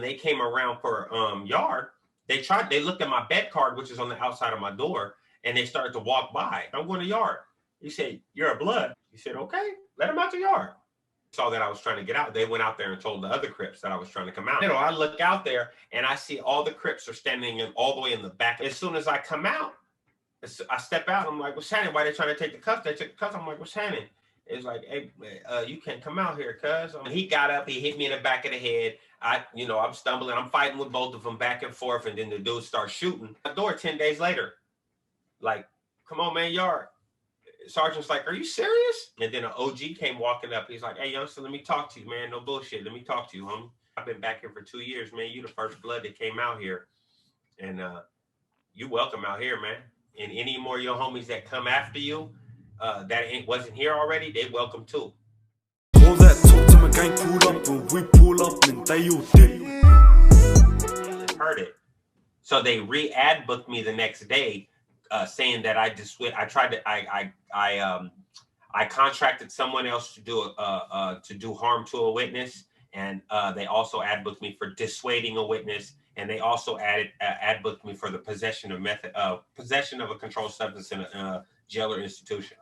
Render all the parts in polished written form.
They came around for yard. They looked at my bed card, which is on the outside of my door, and they started to walk by. I'm going to yard. He said, "You're a blood." He said, "Okay, let him out the yard." Saw that I was trying to get out. They went out there and told the other Crips that I was trying to come out. I look out there and I see all the Crips are standing all the way in the back. As soon as I come out, I step out. I'm like, "What's happening? Why they trying to take the cuffs?" They took the cuffs. I'm like, "What's happening?" It's like, "Hey, you can't come out here, cuz." He got up. He hit me in the back of the head. I'm stumbling. I'm fighting with both of them back and forth. And then the dude starts shooting. My door 10 days later. Like, "Come on, man, yard." Sergeant's like, "Are you serious?" And then an OG came walking up. He's like, "Hey, youngster, let me talk to you, man. No bullshit. Let me talk to you, homie. I've been back here for 2 years, man. You the first blood that came out here. And you welcome out here, man. And any more of your homies that come after you that wasn't here already, they welcome too." All that talk to my gang pull up and we pull up and they all did. Heard it. So they re-ad booked me the next day, saying that I contracted someone else to do harm to a witness, and they also ad booked me for dissuading a witness, and they also ad booked me for the possession of a controlled substance in a jail or institution.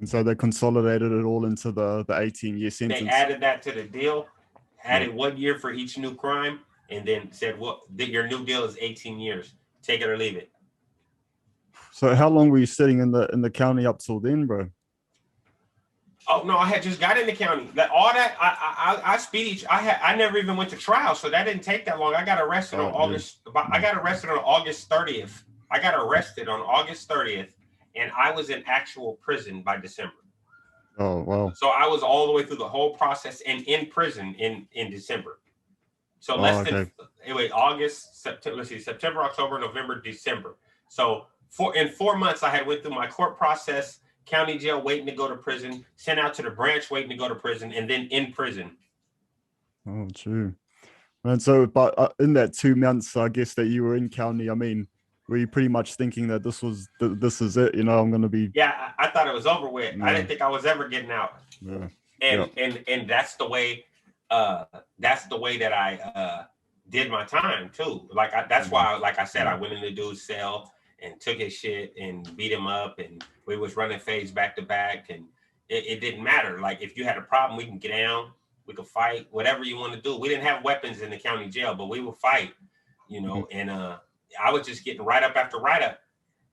And so they consolidated it all into the 18-year sentence. They added that to the deal, added 1 year for each new crime, and then said, "Well, your new deal is 18 years. Take it or leave it." So how long were you sitting in the county up till then, bro? Oh no, I had just got in the county. I never even went to trial, so that didn't take that long. I got arrested on August 30th. I got arrested on August 30th, and I was in actual prison by December. Oh wow! So I was all the way through the whole process and in prison in December. So August, September. Let's see, September, October, November, December. So in 4 months, I had went through my court process, county jail waiting to go to prison, sent out to the branch waiting to go to prison, and then in prison. Oh, true. And so, but in that 2 months, I guess that you were in county, I mean, were you pretty much thinking that this is it? I'm going to be... Yeah, I thought it was over with. Yeah. I didn't think I was ever getting out. Yeah. And that's the way that I did my time too. That's why, like I said, I went in the dude's cell and took his shit and beat him up, and we was running fades back to back, and it didn't matter. Like, if you had a problem, we can get down, we could fight, whatever you want to do. We didn't have weapons in the county jail, but we would fight, and I was just getting right up after right up.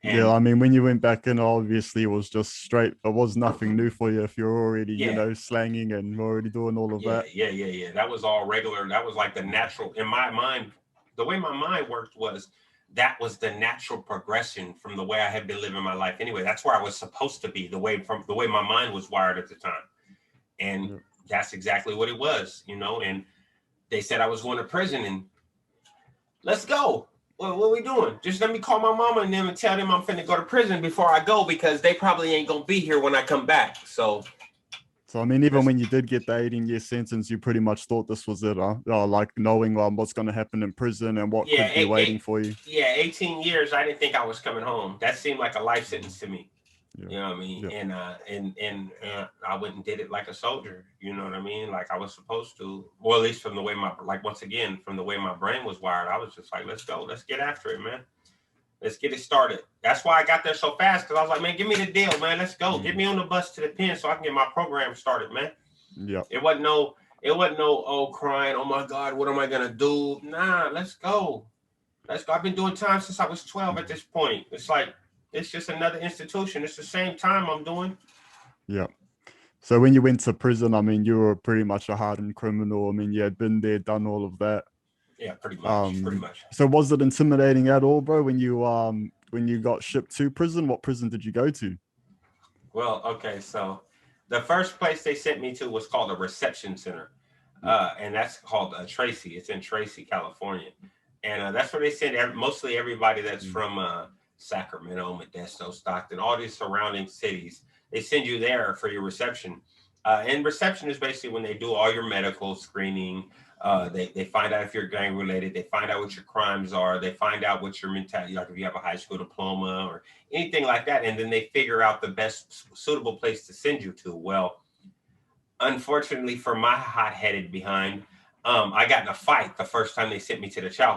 And yeah, I mean, when you went back in, obviously it was just straight. It was nothing new for you if you're already, slanging and already doing all of that. Yeah. That was all regular. That was like the natural, in my mind, the way my mind worked was that was the natural progression from the way I had been living my life. Anyway, that's where I was supposed to be, the way my mind was wired at the time. And that's exactly what it was, and they said I was going to prison, and let's go. Well, what are we doing? Just let me call my mama and them and tell them I'm finna go to prison before I go, because they probably ain't gonna be here when I come back. So I mean, even when you did get the 18-year sentence, you pretty much thought this was it, huh? Like knowing what's going to happen in prison and what could be waiting for you. Yeah, 18 years. I didn't think I was coming home. That seemed like a life sentence to me. Yeah. You know what I mean? Yeah. And I went and did it like a soldier. You know what I mean? Like I was supposed to. Or at least from the way from the way my brain was wired, I was just like, let's go. Let's get after it, man. Let's get it started. That's why I got there so fast, because I was like, man, give me the deal, man. Let's go. Get me on the bus to the pen so I can get my program started, man. Yeah. It wasn't no, crying, oh my God, what am I gonna do? Nah, let's go. Let's go. I've been doing time since I was 12 at this point. It's like, it's just another institution. It's the same time I'm doing. Yeah. So when you went to prison, I mean, you were pretty much a hardened criminal. I mean, you had been there, done all of that. Yeah, pretty much. So was it intimidating at all, bro, when you got shipped to prison? What prison did you go to? Well, okay, so the first place they sent me to was called a reception center, and that's called Tracy. It's in Tracy, California, and that's where they send mostly everybody that's from Sacramento, Modesto, Stockton, all these surrounding cities. They send you there for your reception, and reception is basically when they do all your medical screening. They find out if you're gang related. They find out what your crimes are. They find out what your mentality, like if you have a high school diploma or anything like that. And then they figure out the best suitable place to send you to. Well, unfortunately for my hot-headed behind, I got in a fight the first time they sent me to the chow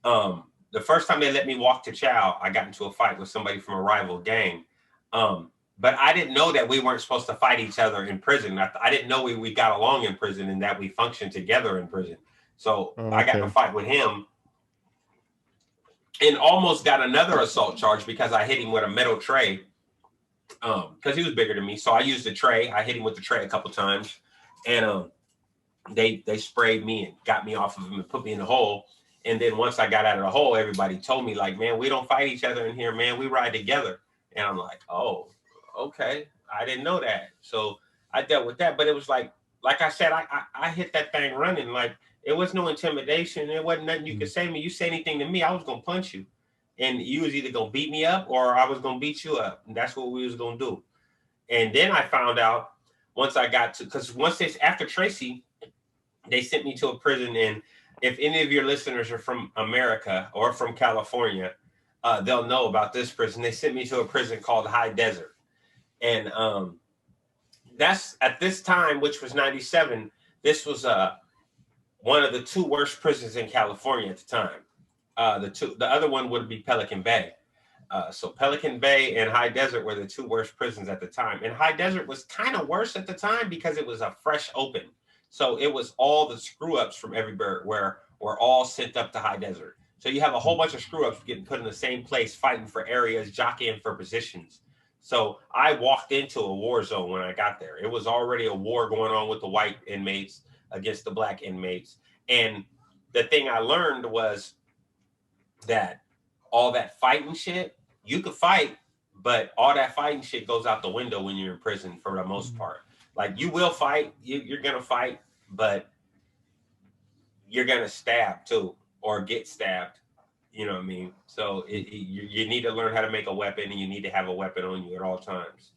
hall. The first time they let me walk to chow, I got into a fight with somebody from a rival gang. But I didn't know that we weren't supposed to fight each other in prison. I didn't know we got along in prison and that we functioned together in prison. So I got in a fight with him and almost got another assault charge because I hit him with a metal tray. Because he was bigger than me. So I used the tray. I hit him with the tray a couple times. And they sprayed me and got me off of him and put me in the hole. And then once I got out of the hole, everybody told me, like, man, we don't fight each other in here, man. We ride together. And I'm like, oh, okay. I didn't know that. So I dealt with that. But it was like I said, I hit that thing running. Like, it was no intimidation. There wasn't nothing you could say to me. You say anything to me, I was going to punch you. And you was either going to beat me up or I was going to beat you up. And that's what we was going to do. And then I found out once I got to, because after Tracy, they sent me to a prison. And if any of your listeners are from America or from California, they'll know about this prison. They sent me to a prison called High Desert. And that's at this time, which was 97, this was one of the two worst prisons in California at the time. The other one would be Pelican Bay. So Pelican Bay and High Desert were the two worst prisons at the time. And High Desert was kind of worse at the time because it was a fresh open. So it was all the screw ups from everywhere were all sent up to High Desert. So you have a whole bunch of screw ups getting put in the same place, fighting for areas, jockeying for positions. So I walked into a war zone when I got there. It was already a war going on with the white inmates against the black inmates. And the thing I learned was that all that fighting shit, you could fight, but all that fighting shit goes out the window when you're in prison for the most part. Like, you will fight, you're going to fight, but you're going to stab too, or get stabbed. You know what I mean? So you need to learn how to make a weapon, and you need to have a weapon on you at all times.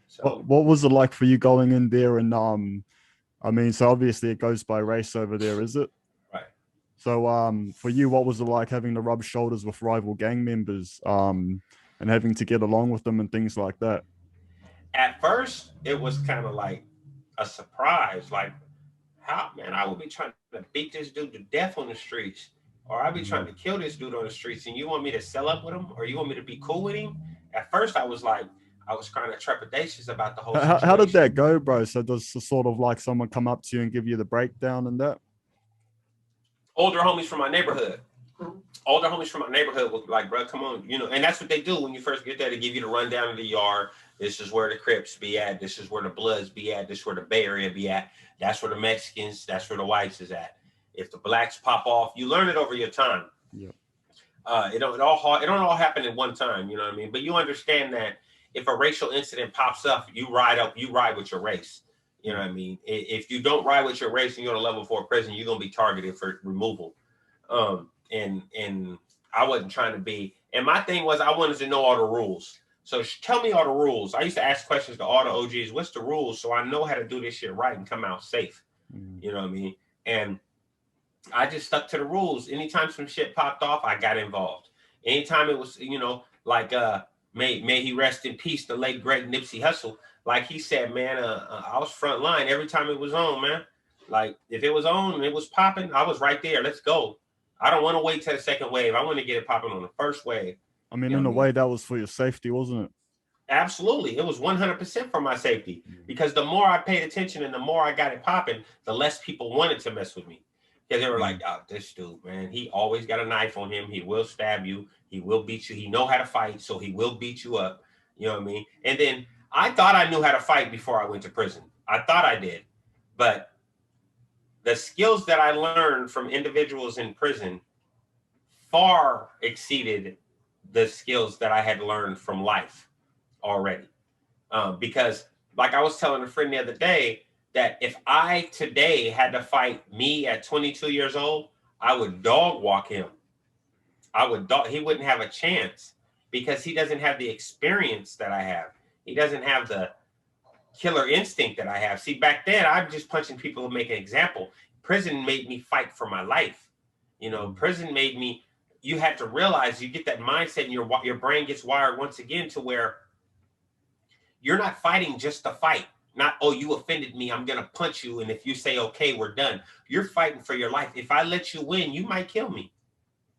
So what was it like for you going in there? And I mean, so obviously it goes by race over there, is it? Right. So for you, what was it like having to rub shoulders with rival gang members and having to get along with them and things like that? At first, it was kind of like a surprise. Like, how, man, I would be trying to beat this dude to death on the streets, or I'd be trying to kill this dude on the streets, and you want me to sell up with him, or you want me to be cool with him? At first, I was kind of trepidatious about the whole situation. How did that go, bro? So does sort of like someone come up to you and give you the breakdown and that? Older homies from my neighborhood. Older homies from my neighborhood were like, bro, come on, you know, and that's what they do when you first get there. They give you the rundown of the yard. This is where the Crips be at. This is where the Bloods be at. This is where the Bay Area be at. That's where the Mexicans, that's where the whites is at. If the blacks pop off, you learn it over your time. Yeah. It don't all happen at one time, you know what I mean? But you understand that if a racial incident pops up, you ride with your race. You know what I mean? If you don't ride with your race and you're on a level 4 prison, you're gonna be targeted for removal. And I wasn't trying to be. And my thing was, I wanted to know all the rules. So tell me all the rules. I used to ask questions to all the OGs. What's the rules? So I know how to do this shit right and come out safe. You know what I mean? And I just stuck to the rules. Anytime some shit popped off, I got involved. Anytime it was, you know, like may he rest in peace, the late great Nipsey Hussle. Like he said, man, I was front line every time it was on, man. Like if it was on and it was popping, I was right there. Let's go. I don't want to wait till the second wave. I want to get it popping on the first wave. I mean, in a way, that was for your safety, wasn't it? Absolutely. It was 100% for my safety, because the more I paid attention and the more I got it popping, the less people wanted to mess with me. Because they were like, oh, this dude, man, he always got a knife on him. He will stab you. He will beat you. He know how to fight, so he will beat you up. You know what I mean? And then I thought I knew how to fight before I went to prison. I thought I did. But the skills that I learned from individuals in prison far exceeded the skills that I had learned from life already. Because like I was telling a friend the other day, that if I today had to fight me at 22 years old, I would dog walk him. He wouldn't have a chance, because he doesn't have the experience that I have. He doesn't have the killer instinct that I have. See, back then, I'm just punching people to make an example. Prison made me fight for my life. You know, prison made me, you have to realize, you get that mindset and your brain gets wired once again to where you're not fighting just to fight. Not, oh, you offended me, I'm gonna punch you, and if you say okay, we're done. You're fighting for your life. If I let you win, you might kill me.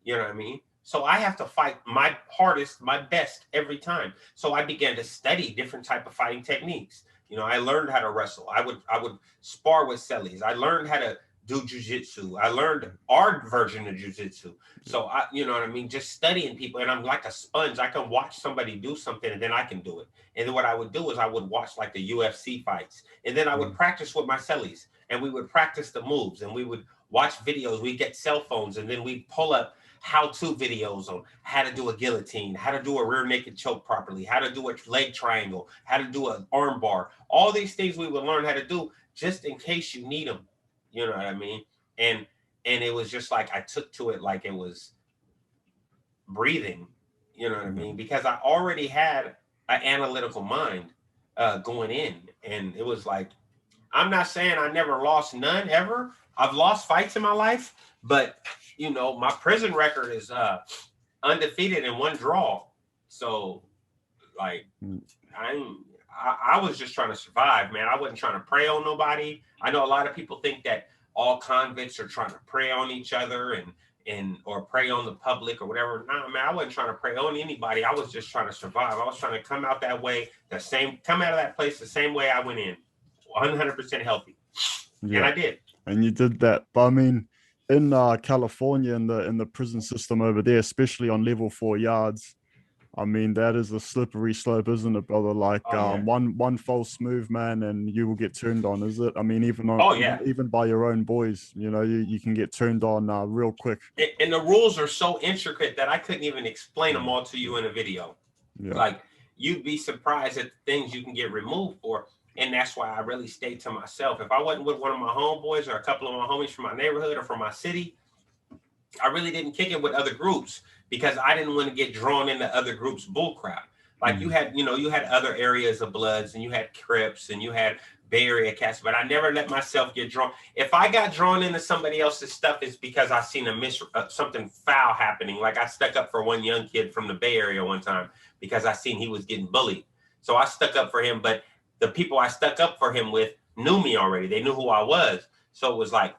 You know what I mean? So I have to fight my hardest, my best every time. So I began to study different type of fighting techniques. You know, I learned how to wrestle. I would spar with cellies. I learned how to do jujitsu. I learned our version of jujitsu. So I, you know what I mean? Just studying people, and I'm like a sponge. I can watch somebody do something, and then I can do it. And then what I would do is I would watch like the UFC fights, and then I would practice with my cellies, and we would practice the moves, and we would watch videos. We'd get cell phones, and then we'd pull up how-to videos on how to do a guillotine, how to do a rear naked choke properly, how to do a leg triangle, how to do an arm bar. All these things we would learn how to do just in case you need them. You know what I mean? And it was just like I took to it like it was breathing. You know what I mean? Because I already had an analytical mind going in, and it was like, I'm not saying I never lost none ever. I've lost fights in my life, but you know, my prison record is undefeated in 1 draw. So like I was just trying to survive, man. I wasn't trying to prey on nobody. I know a lot of people think that all convicts are trying to prey on each other and or prey on the public or whatever. Nah, man, I wasn't trying to prey on anybody. I was just trying to survive. I was trying to come out that way, come out of that place the same way I went in, 100% healthy. Yeah. And I did. And you did that. But I mean, in California, in the prison system over there, especially on level 4 yards, I mean, that is a slippery slope, isn't it, brother? Like one false move, man, and you will get turned on, is it? I mean, even by your own boys, you know, you can get turned on real quick. And the rules are so intricate that I couldn't even explain them all to you in a video. Yeah. Like, you'd be surprised at the things you can get removed for. And that's why I really stayed to myself. If I wasn't with one of my homeboys or a couple of my homies from my neighborhood or from my city, I really didn't kick it with other groups because I didn't want to get drawn into other groups' bullcrap. Like you had other areas of Bloods, and you had Crips, and you had Bay Area cats, but I never let myself get drawn. If I got drawn into somebody else's stuff, it's because I seen something foul happening. Like I stuck up for one young kid from the Bay Area one time because I seen he was getting bullied. So I stuck up for him, but the people I stuck up for him with knew me already. They knew who I was. So it was like,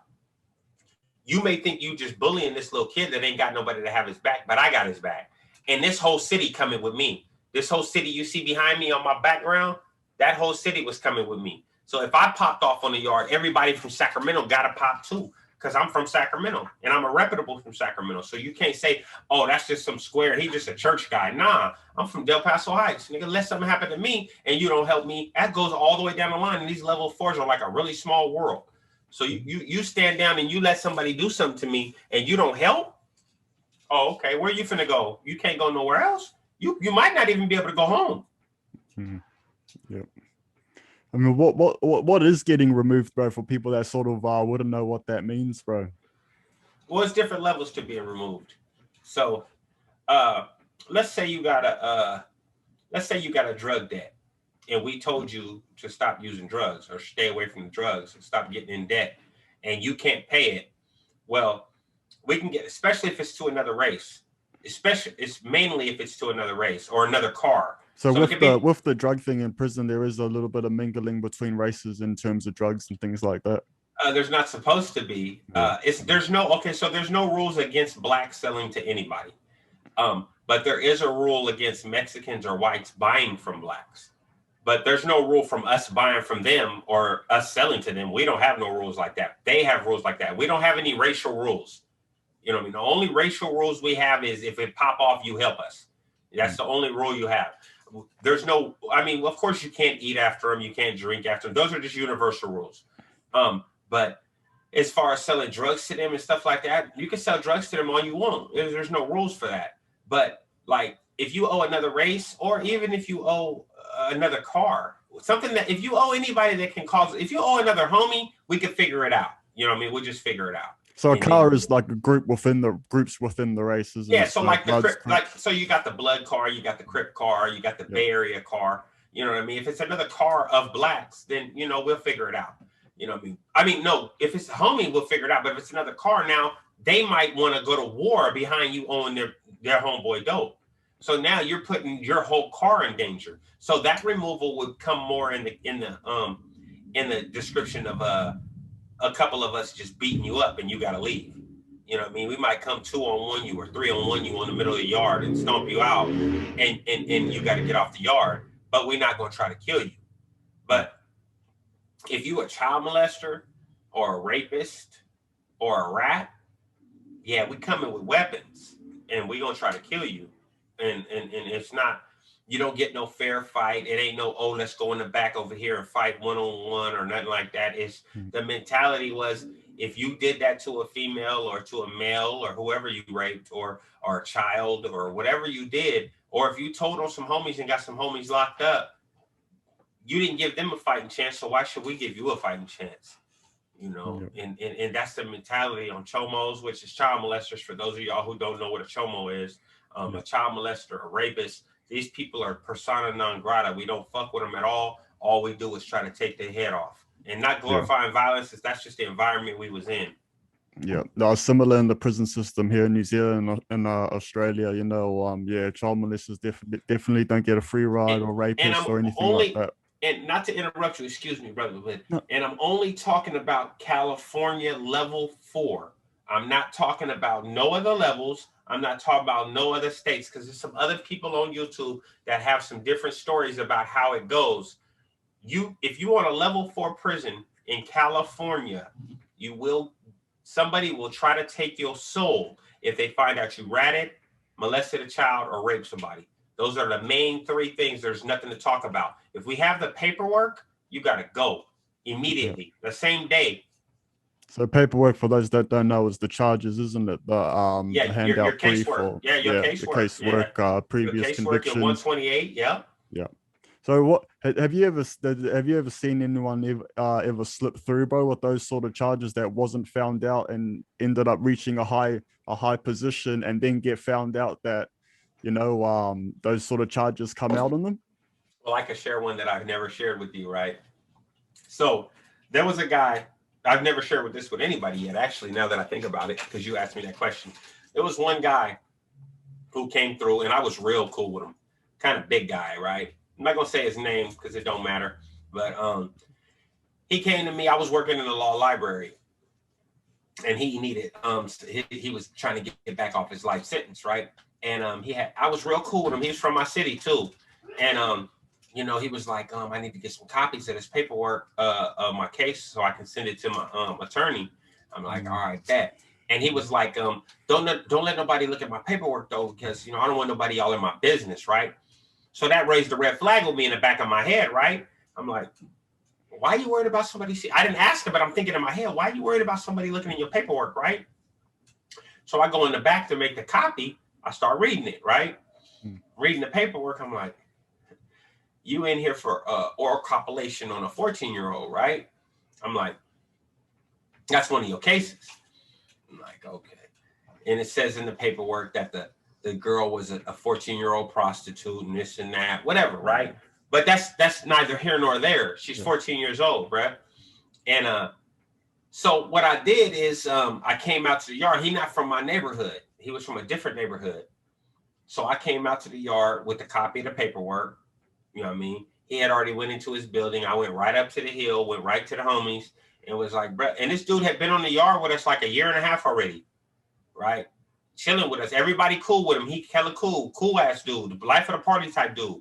you may think you just bullying this little kid that ain't got nobody to have his back, but I got his back. And this whole city coming with me. This whole city you see behind me on my background, that whole city was coming with me. So if I popped off on the yard, everybody from Sacramento got to pop too, because I'm from Sacramento and I'm a reputable from Sacramento. So you can't say, oh, that's just some square. He's just a church guy. Nah, I'm from Paso Heights. Nigga, let something happen to me and you don't help me. That goes all the way down the line. And these level 4s are like a really small world. So you stand down and you let somebody do something to me and you don't help. Oh, okay. Where you finna go? You can't go nowhere else. You might not even be able to go home. Mm-hmm. Yep. I mean, what is getting removed, bro, for people that sort of wouldn't know what that means, bro? Well, it's different levels to being removed. So, let's say you got a drug debt, and we told you to stop using drugs or stay away from the drugs and stop getting in debt, and you can't pay it. Well, we can get, especially if it's to another race. It's mainly if it's to another race or another car. So with the drug thing in prison, there is a little bit of mingling between races in terms of drugs and things like that. There's not supposed to be. There's no rules against blacks selling to anybody. But there is a rule against Mexicans or whites buying from blacks. But there's no rule from us buying from them or us selling to them. We don't have no rules like that. They have rules like that. We don't have any racial rules. You know what I mean? The only racial rules we have is if it pop off, you help us. That's the only rule you have. There's no, I mean, of course you can't eat after them. You can't drink after them. Those are just universal rules. But as far as selling drugs to them and stuff like that, you can sell drugs to them all you want. There's no rules for that. But like, if you owe another race, or even if you owe another car, something that if you owe anybody that can cause, if you owe another homie, we can figure it out. You know what I mean? We'll just figure it out. So a car is like a group within the groups within the races. Yeah. So like so you got the blood car, you got the Crip car, you got the Bay Area car. You know what I mean? If it's another car of blacks, then, you know, we'll figure it out. You know what I mean? I mean, no, if it's a homie, we'll figure it out. But if it's another car now, they might want to go to war behind you owing their homeboy dope. So now you're putting your whole car in danger. So that removal would come more in the in the description of a couple of us just beating you up and you got to leave. You know what I mean? We might come 2-on-1 you or 3-on-1 you in the middle of the yard and stomp you out, and you got to get off the yard. But we're not going to try to kill you. But if you a child molester or a rapist or a rat, yeah, we coming with weapons and we going to try to kill you. And it's not, you don't get no fair fight. It ain't no, oh, let's go in the back over here and fight 1-on-1 or nothing like that. It's the mentality was, if you did that to a female or to a male or whoever you raped or a child or whatever you did, or if you told on some homies and got some homies locked up, you didn't give them a fighting chance. So why should we give you a fighting chance? You know, and that's the mentality on chomos, which is child molesters. For those of y'all who don't know what a chomo is, a child molester, a rapist, these people are persona non grata. We don't fuck with them at all. All we do is try to take their head off. And not glorifying violence, that's just the environment we was in. Yeah, no, similar in the prison system here in New Zealand and Australia. You know, child molesters definitely don't get a free ride, or rapists or anything like that. And not to interrupt you, excuse me, brother, but and I'm only talking about California level 4. I'm not talking about no other levels. I'm not talking about no other states, because there's some other people on YouTube that have some different stories about how it goes. If you want a level 4 prison in California, somebody will try to take your soul if they find out you ratted, molested a child, or raped somebody. Those are the main 3 things. There's nothing to talk about. If we have the paperwork, you got to go immediately, the same day. So paperwork, for those that don't know, is the charges, isn't it? The handout your casework. Your casework, previous your casework, convictions. Your 128, yeah. Yeah. So what have you ever seen anyone ever slip through, bro, with those sort of charges that wasn't found out and ended up reaching a high position and then get found out that, you know, those sort of charges come out on them? Well, I could share one that I've never shared with you, right? So there was a guy, I've never shared this with anybody yet, actually, now that I think about it, because you asked me that question. There was one guy who came through, and I was real cool with him. Kind of big guy, right? I'm not going to say his name because it don't matter. But he came to me. I was working in the law library. And he needed, he was trying to get back off his life sentence, right? And I was real cool with him. He was from my city, too. And, you know, he was like, I need to get some copies of this paperwork of my case so I can send it to my attorney. I'm like, all right, bet. And he was like, don't let nobody look at my paperwork, though, because, you know, I don't want nobody all in my business, right? So that raised a red flag with me in the back of my head, right? I'm like, why are you worried about somebody? I didn't ask him, but I'm thinking in my head, why are you worried about somebody looking at your paperwork, right? So I go in the back to make the copy. I start reading it, right? Reading the paperwork. I'm like, you in here for oral copulation on a 14-year-old, right? I'm like, that's one of your cases. I'm like, okay. And it says in the paperwork that the girl was a 14-year-old prostitute and this and that, whatever, right? But that's neither here nor there. She's 14 years old, bruh. And so what I did is I came out to the yard. He's not from my neighborhood. He was from a different neighborhood. So I came out to the yard with a copy of the paperwork. You know what I mean? He had already went into his building. I went right up to the hill, went right to the homies, and was like, bruh. And this dude had been on the yard with us like 1.5 years already, right? Chilling with us. Everybody cool with him. He hella cool ass dude, the life of the party type dude.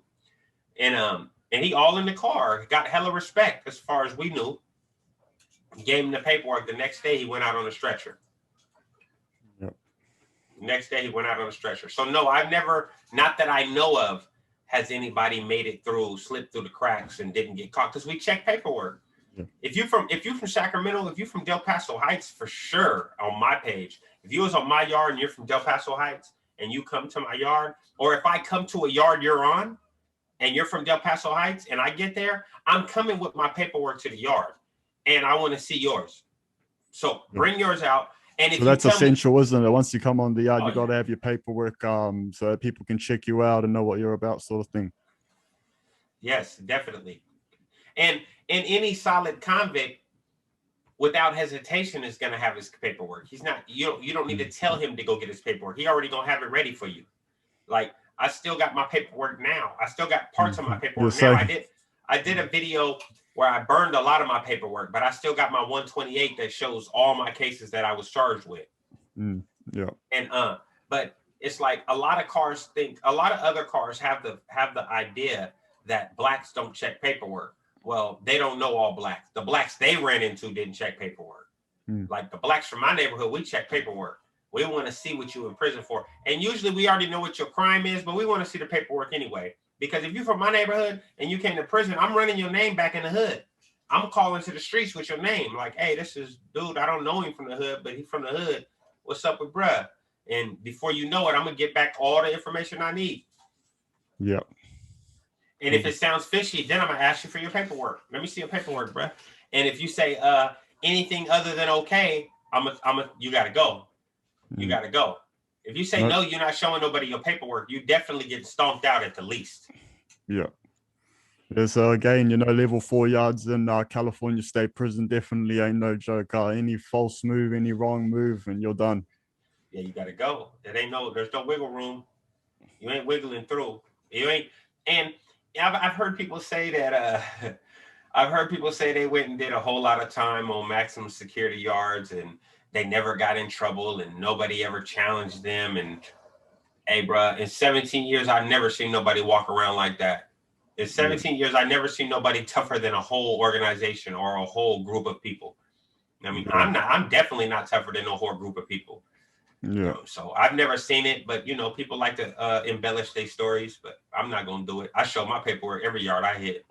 And he all in the car, got hella respect as far as we knew. Gave him the paperwork. The next day he went out on a stretcher. Yep. Next day he went out on a stretcher. So no, I've never, not that I know of, has anybody made it through, slipped through the cracks and didn't get caught, because we check paperwork. Yeah. If you from Sacramento, if you from Del Paso Heights, for sure on my page. If you was on my yard and you're from Del Paso Heights and you come to my yard, or if I come to a yard you're on and you're from Del Paso Heights and I get there, I'm coming with my paperwork to the yard and I want to see yours. So bring yours out. And if so that's essential, isn't it? Once you come on the yard, you got to have your paperwork so that people can check you out and know what you're about, sort of thing. Yes, definitely. And any solid convict, without hesitation, is going to have his paperwork. He's not, you don't need to tell him to go get his paperwork. He already going to have it ready for you. Like, I still got my paperwork now. I still got parts of my paperwork now. I did a video where I burned a lot of my paperwork, but I still got my 128 that shows all my cases that I was charged with. Yeah. And but it's like a lot of other cars have the idea that blacks don't check paperwork. Well, they don't know all blacks. The blacks they ran into didn't check paperwork. Like the blacks from my neighborhood, we check paperwork. We want to see what you're in prison for. And usually we already know what your crime is, but we want to see the paperwork anyway. Because if you're from my neighborhood and you came to prison, I'm running your name back in the hood. I'm calling to the streets with your name. Like, hey, this is dude, I don't know him from the hood, but he's from the hood. What's up with bruh? And before you know it, I'm going to get back all the information I need. Yeah. And if it sounds fishy, then I'm going to ask you for your paperwork. Let me see your paperwork, bruh. And if you say anything other than okay, you got to go. You got to go. If you say no, you're not showing nobody your paperwork, you definitely get stomped out at the least. Yeah. So again, level 4 yards in California State Prison definitely ain't no joke. Any false move, any wrong move, and you're done. Yeah, you got to go. There's no wiggle room. You ain't wiggling through. You ain't. And I've heard people say that. I've heard people say they went and did a whole lot of time on maximum security yards, and they never got in trouble, and nobody ever challenged them. And hey, bro, in 17 years, I've never seen nobody walk around like that. In 17 years, I've never seen nobody tougher than a whole organization or a whole group of people. I mean, I'm definitely not tougher than a whole group of people. Yeah. So I've never seen it, but people like to embellish their stories, but I'm not gonna do it. I show my paperwork every yard I hit.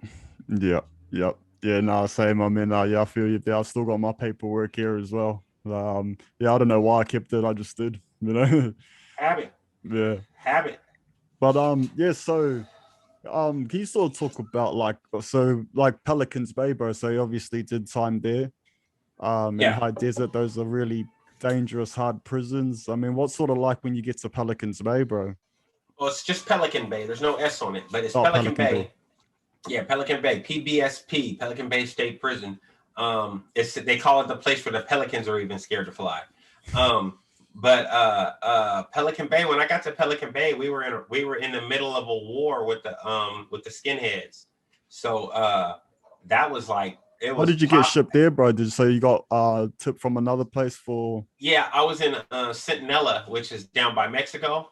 Yeah. Yep. Yeah. No, same. I mean, I feel you there. I still got my paperwork here as well. I don't know why I kept it. I just did. Habit. Yeah. Habit. But So. Can you sort of talk about Pelicans Bay, bro? So you obviously did time there. In High Desert, those are really dangerous, hard prisons. I mean, what's sort of like when you get to Pelicans Bay, bro? Well, it's just Pelican Bay. There's no S on it, but it's Pelican Bay. Yeah, Pelican Bay, PBSP, Pelican Bay State Prison. They call it the place where the pelicans are even scared to fly. But Pelican Bay, when I got to Pelican Bay, we were in the middle of a war with the skinheads. So that was like it was. What did you get shipped there, bro? So you got tip from another place for? Yeah, I was in Centinela, which is down by Mexico.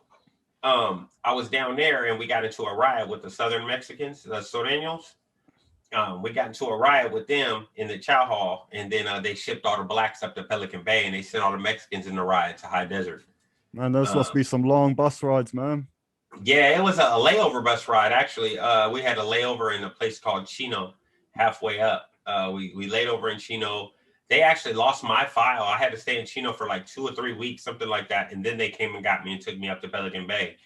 I was down there and we got into a riot with the Southern Mexicans, the Sureños. We got into a riot with them in the chow hall, and then they shipped all the blacks up to Pelican Bay, and they sent all the Mexicans in the riot to High Desert. Man, those must be some long bus rides, man. Yeah, it was a layover bus ride, actually. We had a layover in a place called Chino, halfway up. We laid over in Chino. They actually lost my file. I had to stay in Chino for like 2 or 3 weeks, something like that, and then they came and got me and took me up to Pelican Bay.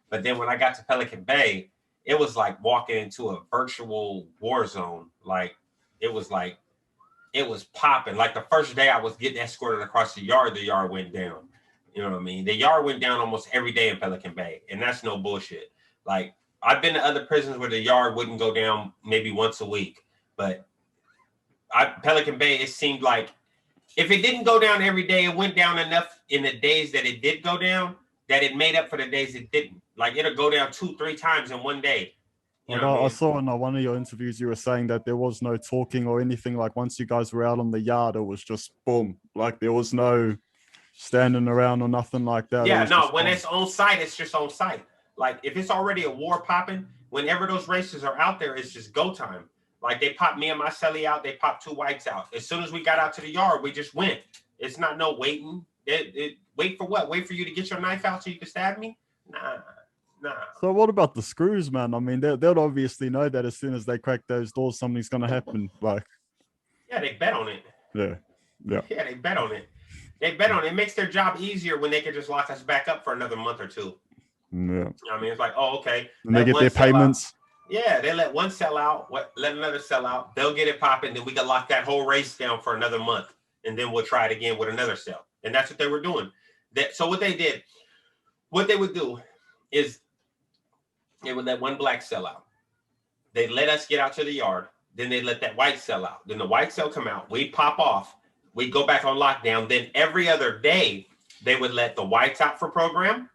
But then when I got to Pelican Bay, it was like walking into a virtual war zone. Like it was popping. Like the first day I was getting escorted across the yard went down. You know what I mean? The yard went down almost every day in Pelican Bay, and that's no bullshit. Like I've been to other prisons where the yard wouldn't go down maybe once a week, but Pelican Bay, it seemed like if it didn't go down every day, it went down enough in the days that it did go down that it made up for the days it didn't. Like it'll go down 2-3 times in one day. I saw in one of your interviews you were saying that there was no talking or anything. Like once you guys were out on the yard, it was just boom. Like there was no standing around or nothing like that. Yeah, no. When it's on site, it's just on site. Like if it's already a war popping, whenever those races are out there, it's just go time. Like they popped me and my cellie out. They popped 2 whites out. As soon as we got out to the yard, we just went. It's not no waiting. Wait for what? Wait for you to get your knife out so you can stab me? Nah. So what about the screws, man? I mean, they'll obviously know that as soon as they crack those doors, something's gonna happen. Like, yeah, they bet on it. Yeah, they bet on it. They bet on it. It makes their job easier when they can just lock us back up for another month or 2. Yeah, I mean, it's like, oh, okay. And they get their payments. Yeah, they let one sell out, let another sell out. They'll get it popping, then we can lock that whole race down for another month, and then we'll try it again with another sell. And that's what they were doing. So what they would do is they would let one black sell out. They let us get out to the yard. Then they let that white sell out. Then the white cell come out. We'd pop off. We'd go back on lockdown. Then every other day, they would let the whites out for program,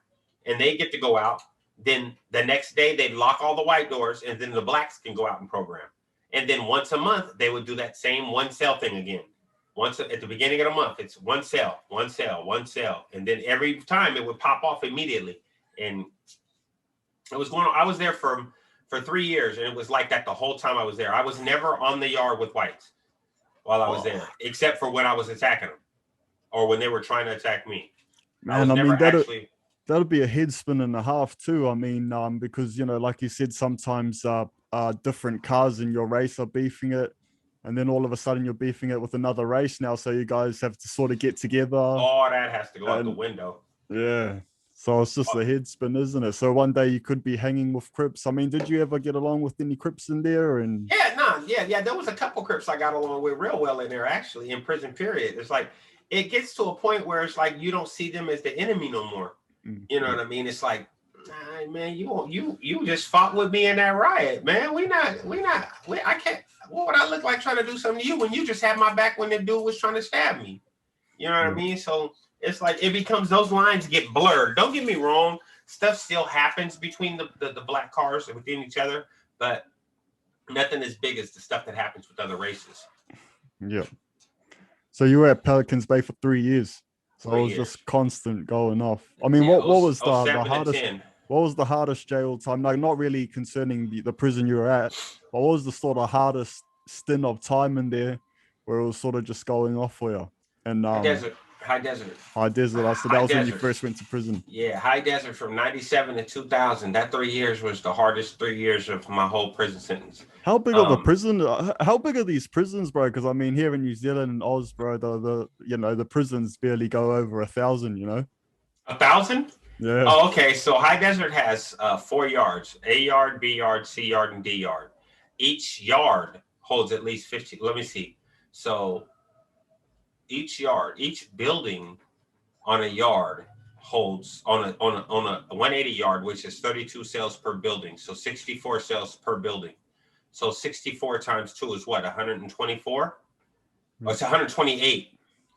and they get to go out. Then the next day, they'd lock all the white doors, and then the blacks can go out and program. And then once a month, they would do that same one sale thing again. Once at the beginning of the month, it's one sale. And then every time it would pop off immediately. And it was going on. I was there for 3 years, and it was like that the whole time I was there. I was never on the yard with whites while I was there, except for when I was attacking them or when they were trying to attack me. Man, I mean, that'll be a head spin and a half too. I mean, because, you know, like you said, sometimes different cars in your race are beefing it, and then all of a sudden you're beefing it with another race now. So you guys have to sort of get together. Oh, that has to go out the window. Yeah. So it's just a head spin, isn't it? So one day you could be hanging with Crips. I mean, did you ever get along with any Crips in there? And yeah. There was a couple Crips I got along with real well in there, actually, in prison period. It's like, it gets to a point where it's like you don't see them as the enemy no more. You know what I mean? It's like, nah, man, you just fought with me in that riot, man. I can't. What would I look like trying to do something to you when you just had my back when the dude was trying to stab me? You know what I mean? So it's like it becomes, those lines get blurred. Don't get me wrong, stuff still happens between the black cars and within each other, but nothing as big as the stuff that happens with other races. Yeah. So you were at Pelicans Bay for 3 years. So it was just constant going off. I mean, what was the hardest? What was the hardest jail time? Like, not really concerning the prison you were at, but what was the sort of hardest stint of time in there where it was sort of just going off for you? And High desert. I said that was when you first went to prison. Yeah, high desert from 97 to 2000. That 3 years was the hardest 3 years of my whole prison sentence. How big are the prison? How big are these prisons, bro? Because I mean, here in New Zealand and Oz, bro, the prisons barely go over 1,000. You know, 1,000? Yeah. Oh, okay. So high desert has 4 yards: A yard, B yard, C yard, and D yard. Each yard holds at least 50. Let me see. So each building on a yard holds on a 180 yard, which is 32 cells per building. So 64 cells per building. So 64 times 2 is what, 124? Oh, it's 128.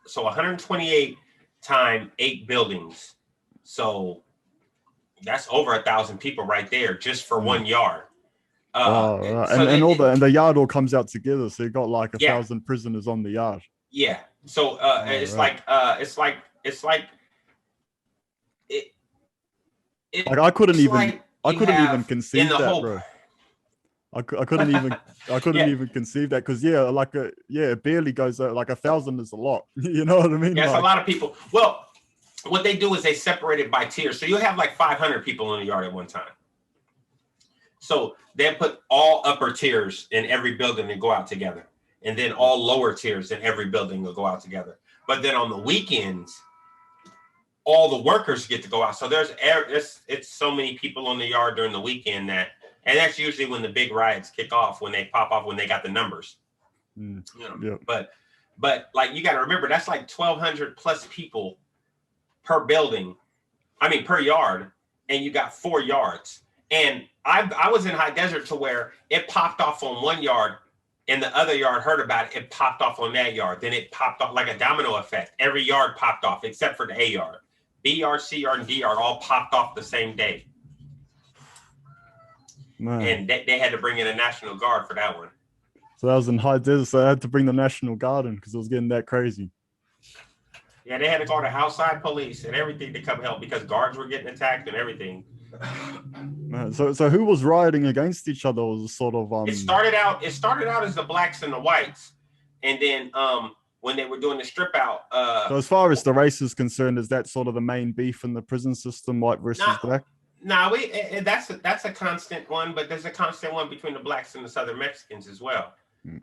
So 128 times 8 buildings. So that's over 1,000 people right there just for 1 yard. And the yard all comes out together. So you got like 1,000 prisoners on the yard. Yeah. So I couldn't even conceive that, bro. I couldn't even conceive that because it barely goes out. Like 1,000 is a lot. You know what I mean? That's a lot of people. Well, what they do is they separate it by tiers. So you'll have like 500 people in the yard at one time. So they put all upper tiers in every building and go out together. And then all lower tiers in every building will go out together. But then on the weekends, all the workers get to go out. So it's so many people on the yard during the weekend and that's usually when the big riots kick off, when they pop off, when they got the numbers. But like, you got to remember, that's like 1,200 plus people per yard, and you got 4 yards. And I was in high desert to where it popped off on 1 yard and the other yard heard about it. It popped off on that yard. Then it popped off like a domino effect. Every yard popped off except for the A yard. B yard, C yard, and D yard all popped off the same day. Man. And they had to bring in a National Guard for that one. So that was in high desert. So I had to bring the National Guard in because it was getting that crazy. Yeah, they had to call the outside police and everything to come help because guards were getting attacked and everything. Man, so who was rioting against each other? Was sort of It started out as the blacks and the whites, and then when they were doing the strip out. So as far as the race is concerned, is that sort of the main beef in the prison system, white versus black? That's a constant one, but there's a constant one between the blacks and the Southern Mexicans as well.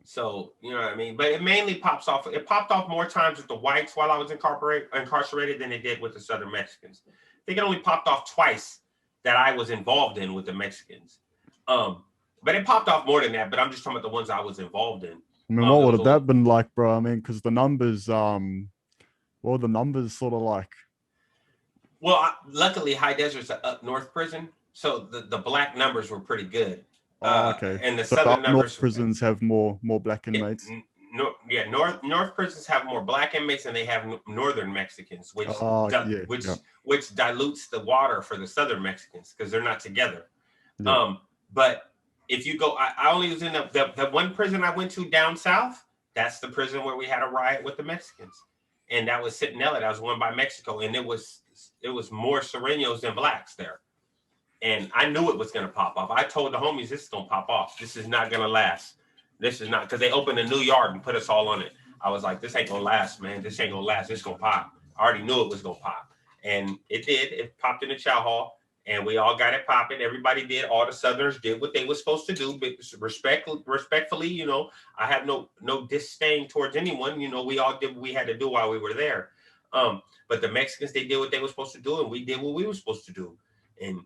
So, you know what I mean? But it mainly pops off. It popped off more times with the whites while I was incarcerated than it did with the Southern Mexicans. I think it only popped off twice that I was involved in with the Mexicans. But it popped off more than that, but I'm just talking about the ones I was involved in. I mean, what would have that been like, bro? I mean, because the numbers, what were the numbers sort of like? Well, luckily, High Desert's an up north prison, so the black numbers were pretty good. Okay. And the southern numbers, north prisons have more black inmates. North prisons have more black inmates, and they have northern Mexicans, which dilutes the water for the southern Mexicans because they're not together. Yeah. But if you go, I only was in the one prison I went to down south. That's the prison where we had a riot with the Mexicans, and that was Centinela. That was one by Mexico, and it was more Sureños than blacks there. And I knew it was going to pop off. I told the homies, this is going to pop off. This is not going to last. This is not, because they opened a new yard and put us all on it. I was like, this ain't going to last, man. This ain't going to last. It's going to pop. I already knew it was going to pop. And it did. It popped in the chow hall, and we all got it popping. Everybody did. All the Southerners did what they were supposed to do. But respectfully, you know, I have no disdain towards anyone. You know, we all did what we had to do while we were there. But the Mexicans, they did what they were supposed to do, and we did what we were supposed to do. And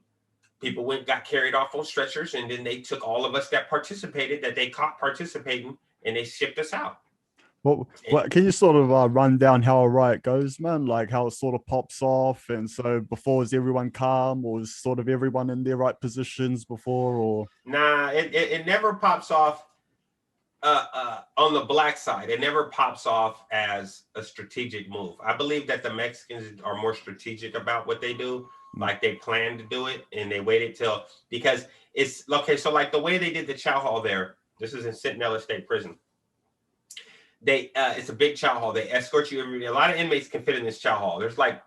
people got carried off on stretchers, and then they took all of us that participated, that they caught participating, and they shipped us out. Well, can you sort of run down how a riot goes, man? Like how it sort of pops off, and so before, is everyone calm, or is sort of everyone in their right positions before, or? Nah, it never pops off on the black side. It never pops off as a strategic move. I believe that the Mexicans are more strategic about what they do. Like they planned to do it, and they waited till, because it's okay. So like the way they did the chow hall there, this is in Centinela State Prison. It's a big chow hall. They escort you every day. A lot of inmates can fit in this chow hall. There's like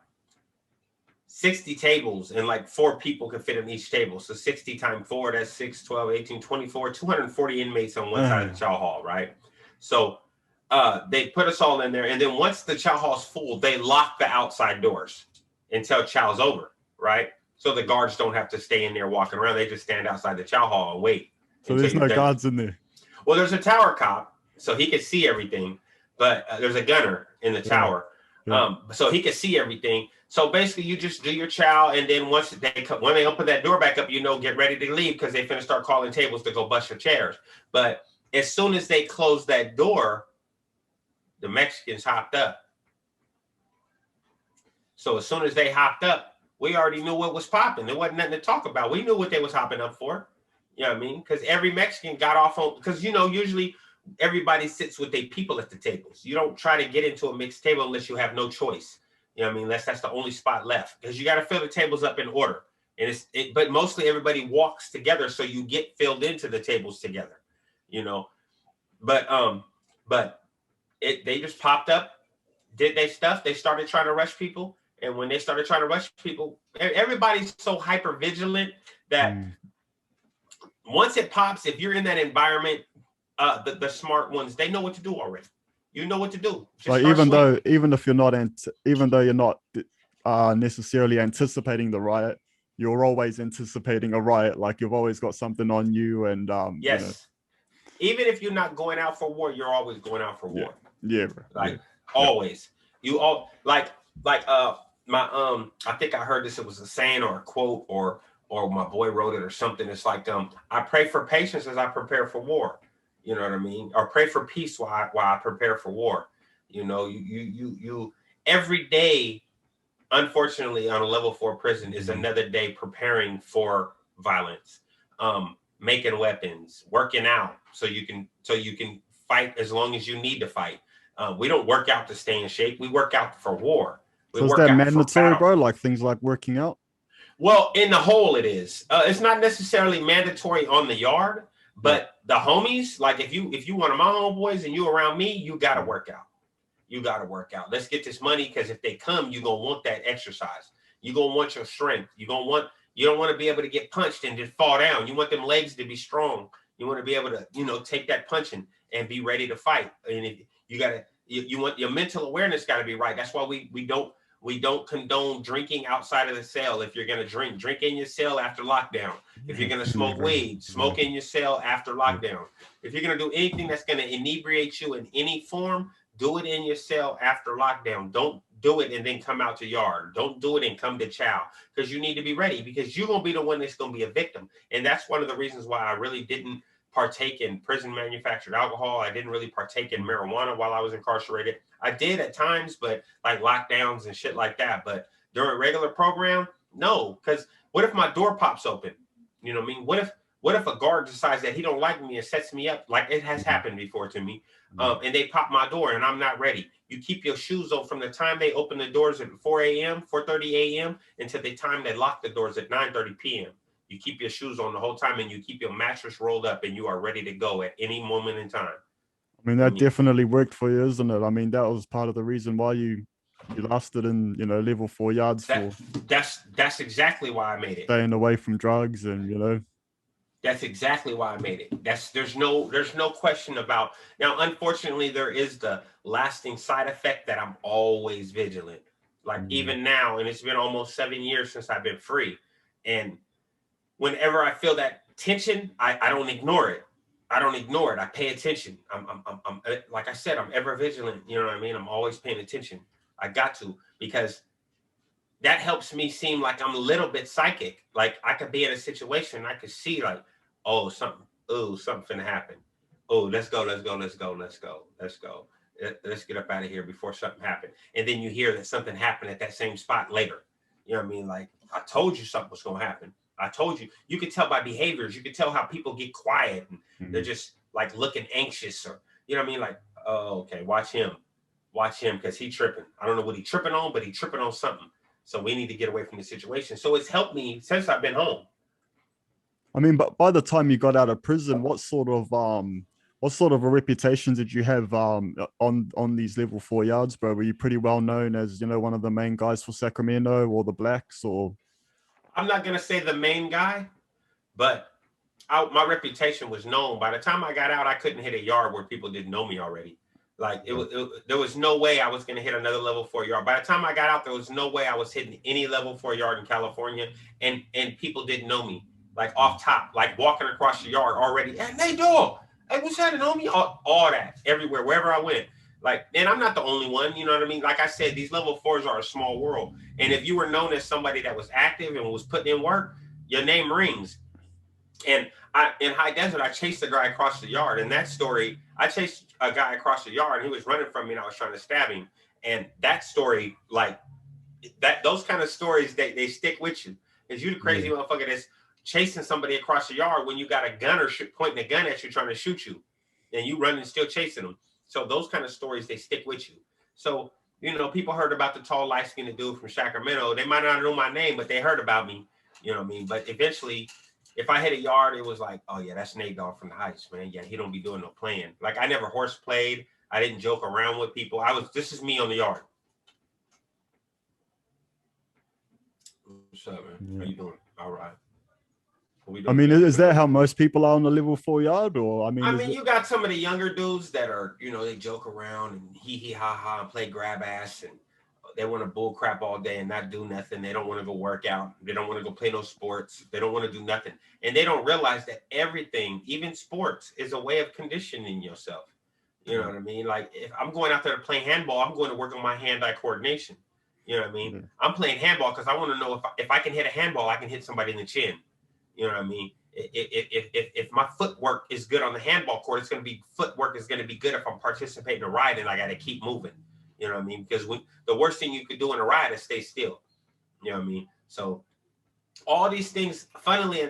60 tables, and like 4 people can fit in each table. So 60 times 4, that's 6, 12, 18, 24, 240 inmates on one side of the chow hall, right? So they put us all in there, and then once the chow hall's full, they lock the outside doors until chow's over, right? So the guards don't have to stay in there walking around. They just stand outside the chow hall and wait. So there's no guards in there? Well, there's a tower cop, so he could see everything, but there's a gunner in the tower, so he could see everything. So basically, you just do your chow, and then when they open that door back up, you know, get ready to leave, because they finna start calling tables to go bust your chairs. But as soon as they closed that door, the Mexicans hopped up. So as soon as they hopped up, we already knew what was popping. There wasn't nothing to talk about. We knew what they was hopping up for. You know what I mean? Because every Mexican got off on, because, you know, usually everybody sits with their people at the tables. You don't try to get into a mixed table unless you have no choice. You know what I mean? Unless that's the only spot left, because you got to fill the tables up in order. And but mostly everybody walks together, so you get filled into the tables together, you know. But they just popped up, did their stuff. They started trying to rush people, and when they started trying to rush people, everybody's so hyper vigilant that once it pops, if you're in that environment, the smart ones, they know what to do already. You know what to do. Like even though you're not necessarily anticipating the riot, you're always anticipating a riot. Like you've always got something on you, and yes, you know. Even if you're not going out for war, you're always going out for war. Yeah, always. You all like my I think I heard this. It was a saying or a quote, or my boy wrote it or something. It's like I pray for patience as I prepare for war. You know what I mean? Or pray for peace while I prepare for war. You know, you every day, unfortunately, on a level 4 prison is another day preparing for violence, making weapons, working out so you can fight as long as you need to fight. We don't work out to stay in shape. We work out for war. So is that mandatory, bro? Like things like working out? Well, in the whole, it is. It's not necessarily mandatory on the yard. But the homies, like if you one of my homeboys and you around me, you gotta work out. You gotta work out. Let's get this money, because if they come, you're gonna want that exercise. You're gonna want your strength. You don't want to be able to get punched and just fall down. You want them legs to be strong. You want to be able to, you know, take that punching and be ready to fight. And you want your mental awareness gotta be right. That's why we don't condone drinking outside of the cell. If you're going to drink in your cell after lockdown. If you're going to smoke weed, smoke in your cell after lockdown. If you're going to do anything that's going to inebriate you in any form, do it in your cell after lockdown. Don't do it and then come out to yard. Don't do it and come to chow, because you need to be ready, because you're going to be the one that's going to be a victim. And that's one of the reasons why I really didn't partake in prison manufactured alcohol. I didn't really partake in marijuana while I was incarcerated. I did at times, but like lockdowns and shit like that. But during regular program, no, because what if my door pops open? You know what I mean? What if a guard decides that he don't like me and sets me up? Like it has happened before to me. And they pop my door and I'm not ready. You keep your shoes on from the time they open the doors at 4 a.m., 4:30 a.m. until the time they lock the doors at 9:30 p.m. You keep your shoes on the whole time, and you keep your mattress rolled up, and you are ready to go at any moment in time. I mean, that definitely worked for you, isn't it? I mean, that was part of the reason why you lasted in, level 4 yards for. That's exactly why I made it. Staying away from drugs and. That's exactly why I made it. There's no question about. Now, unfortunately, there is the lasting side effect that I'm always vigilant. Like even now, and it's been almost 7 years since I've been free. And whenever I feel that tension, I don't ignore it. I don't ignore it. I pay attention. I'm like I said, I'm ever vigilant. You know what I mean? I'm always paying attention. I got to, because that helps me seem like I'm a little bit psychic. Like I could be in a situation and I could see like, something finna happen. Oh, let's go. Let's get up out of here before something happened. And then you hear that something happened at that same spot later. You know what I mean? Like, I told you something was going to happen. I told you. You could tell by behaviors. You could tell how people get quiet and they're just like looking anxious, or, you know what I mean? Like, oh, okay, watch him because he tripping. I don't know what he tripping on, but he tripping on something. So we need to get away from the situation. So it's helped me since I've been home. I mean, but by the time you got out of prison, what sort of a reputation did you have on these level 4 yards, bro? Were you pretty well known as, one of the main guys for Sacramento or the Blacks? Or I'm not gonna say the main guy, but my reputation was known. By the time I got out, I couldn't hit a yard where people didn't know me already. Like there was no way I was gonna hit another level 4 yard. By the time I got out, there was no way I was hitting any level 4 yard in California, and people didn't know me. Like off top, like walking across the yard already. Hey, Nate Dogg, hey, what's happening, homie? All that, everywhere, wherever I went. Like, and I'm not the only one, you know what I mean? Like I said, these level 4s are a small world. And if you were known as somebody that was active and was putting in work, your name rings. And in High Desert, I chased a guy across the yard. And that story, I chased a guy across the yard and he was running from me and I was trying to stab him. And that story, like, those kind of stories, they stick with you. Because you the crazy motherfucker that's chasing somebody across the yard when you got a gun or pointing a gun at you trying to shoot you, and you running still chasing them. So those kind of stories, they stick with you. So, people heard about the tall, light-skinned dude from Sacramento. They might not know my name, but they heard about me. You know what I mean? But eventually, if I hit a yard, it was like, oh yeah, that's Nate Dogg from the Heights, man. Yeah, he don't be doing no playing. Like I never horse played. I didn't joke around with people. This is me on the yard. What's up, man? How you doing? All right. I mean, is that how most people are on the level 4 yard? Or I mean, you got some of the younger dudes that are, they joke around and hee ha ha and play grab ass, and they want to bull crap all day and not do nothing. They don't want to go work out. They don't want to go play no sports. They don't want to do nothing. And they don't realize that everything, even sports, is a way of conditioning yourself. You know what I mean? Like if I'm going out there to play handball, I'm going to work on my hand-eye coordination. You know what I mean? Mm-hmm. I'm playing handball because I want to know if I can hit a handball, I can hit somebody in the chin. You know what I mean? If my footwork is good on the handball court, footwork is going to be good if I'm participating in a ride and I got to keep moving. You know what I mean? Because the worst thing you could do in a ride is stay still. You know what I mean? So all these things, funnily,